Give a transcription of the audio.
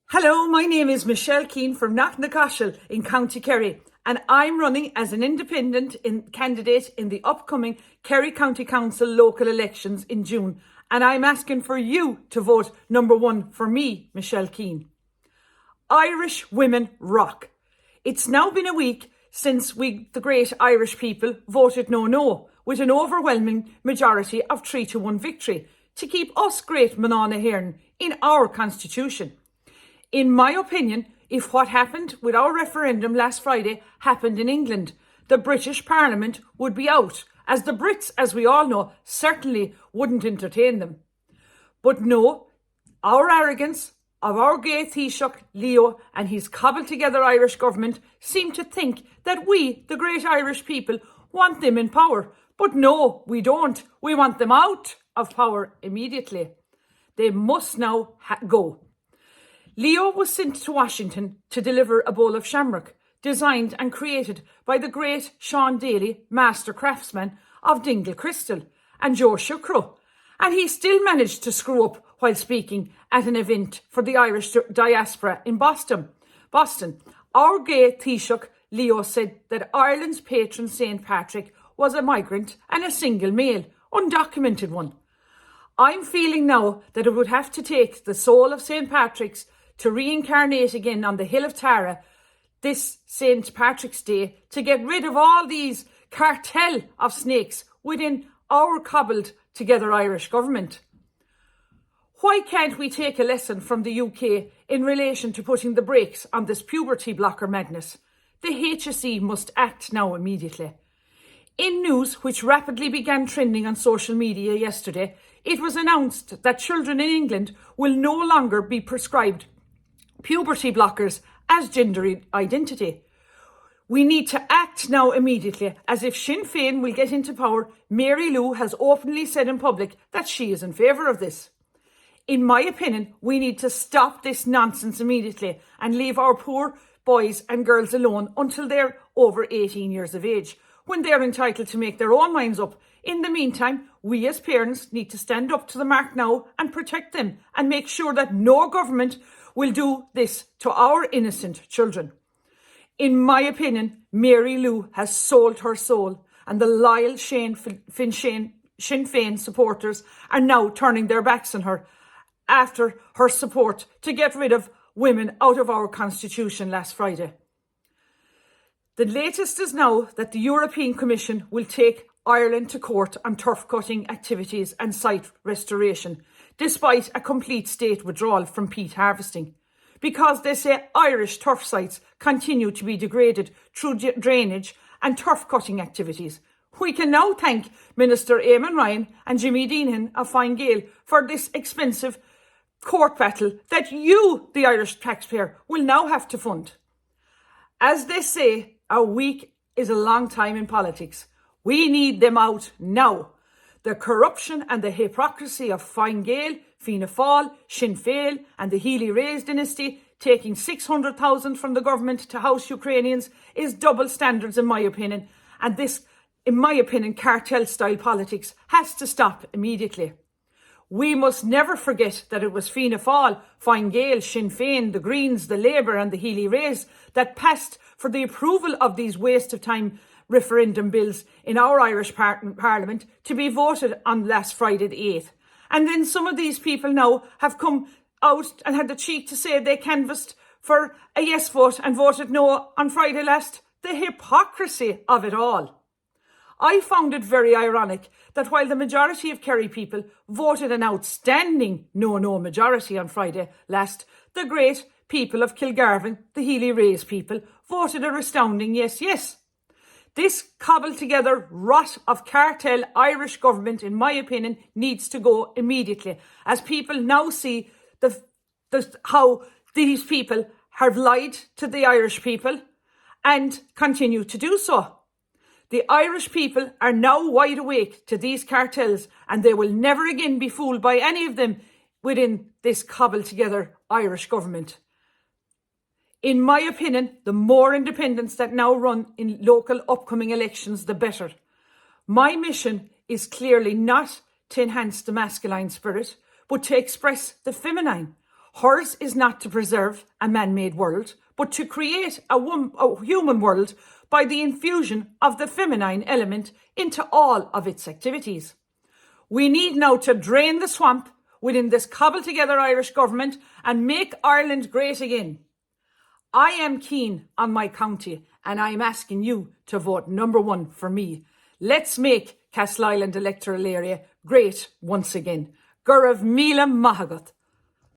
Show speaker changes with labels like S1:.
S1: Hello, my name is Michelle Keane from Castleisland in County Kerry, and I'm running as an independent candidate in the upcoming Kerry County Council local elections in June, and I'm asking for you to vote number 1 for me, Michelle Keane. Irish women rock. It's now been a week since we, the great Irish people, voted no, with an overwhelming majority of 3-1 victory to keep us great Manana Hearn in our constitution. In my opinion, if what happened with our referendum last Friday happened in England, the British Parliament would be out, as the Brits, as we all know, certainly wouldn't entertain them. But no, our arrogance of our Gay Taoiseach Leo and his cobbled together Irish government seem to think that we, the great Irish people, want them in power. But no, we don't. We want them out of power immediately. They must now go. Leo was sent to Washington to deliver a bowl of shamrock, designed and created by the great Sean Daly, master craftsman of Dingle Crystal, and Joe Shukro. And he still managed to screw up while speaking at an event for the Irish diaspora in Boston. Our Gay Taoiseach Leo said that Ireland's patron St. Patrick was a migrant and a single male, undocumented one. I'm feeling now that it would have to take the soul of St. Patrick's to reincarnate again on the Hill of Tara this St. Patrick's Day to get rid of all these cartel of snakes within our cobbled together Irish government. Why can't we take a lesson from the UK in relation to putting the brakes on this puberty blocker madness? The HSE must act now immediately. In news which rapidly began trending on social media yesterday, it was announced that children in England will no longer be prescribed puberty blockers as gender identity. We need to act now immediately, as if Sinn Féin will get into power. Mary Lou has openly said in public that she is in favour of this. In my opinion, we need to stop this nonsense immediately and leave our poor boys and girls alone until they're over 18 years of age, when they're entitled to make their own minds up. In the meantime, we as parents need to stand up to the mark now and protect them and make sure that no government will do this to our innocent children. In my opinion, Mary Lou has sold her soul, and the loyal Sinn Féin supporters are now turning their backs on her after her support to get rid of women out of our constitution last Friday. The latest is now that the European Commission will take Ireland to court on turf cutting activities and site restoration, despite a complete state withdrawal from peat harvesting, because they say Irish turf sites continue to be degraded through drainage and turf cutting activities. We can now thank Minister Eamon Ryan and Jimmy Deehan of Fine Gael for this expensive court battle that you, the Irish taxpayer, will now have to fund. As they say, a week is a long time in politics. We need them out now. The corruption and the hypocrisy of Fine Gael, Fianna Fáil, Sinn Féin and the Healy-Raes dynasty taking 600,000 from the government to house Ukrainians is double standards in my opinion. And this, in my opinion, cartel-style politics has to stop immediately. We must never forget that it was Fianna Fáil, Fine Gael, Sinn Féin, the Greens, the Labour and the Healy-Raes that passed for the approval of these waste-of-time referendum bills in our Irish Parliament to be voted on last Friday the 8th. And then some of these people now have come out and had the cheek to say they canvassed for a yes vote and voted no on Friday last. The hypocrisy of it all. I found it very ironic that while the majority of Kerry people voted an outstanding no majority on Friday last, the great people of Kilgarvan, the Healy-Raes people, voted a resounding yes. This cobbled together rot of cartel Irish government, in my opinion, needs to go immediately, as people now see how these people have lied to the Irish people and continue to do so. The Irish people are now wide awake to these cartels, and they will never again be fooled by any of them within this cobbled together Irish government. In my opinion, the more independents that now run in local upcoming elections, the better. My mission is clearly not to enhance the masculine spirit, but to express the feminine. Hers is not to preserve a man-made world, but to create a human world by the infusion of the feminine element into all of its activities. We need now to drain the swamp within this cobbled-together Irish government and make Ireland great again. I am keen on my county, and I am asking you to vote number 1 for me. Let's make Castleisland electoral area great once again. Gurav Mila Mahagat.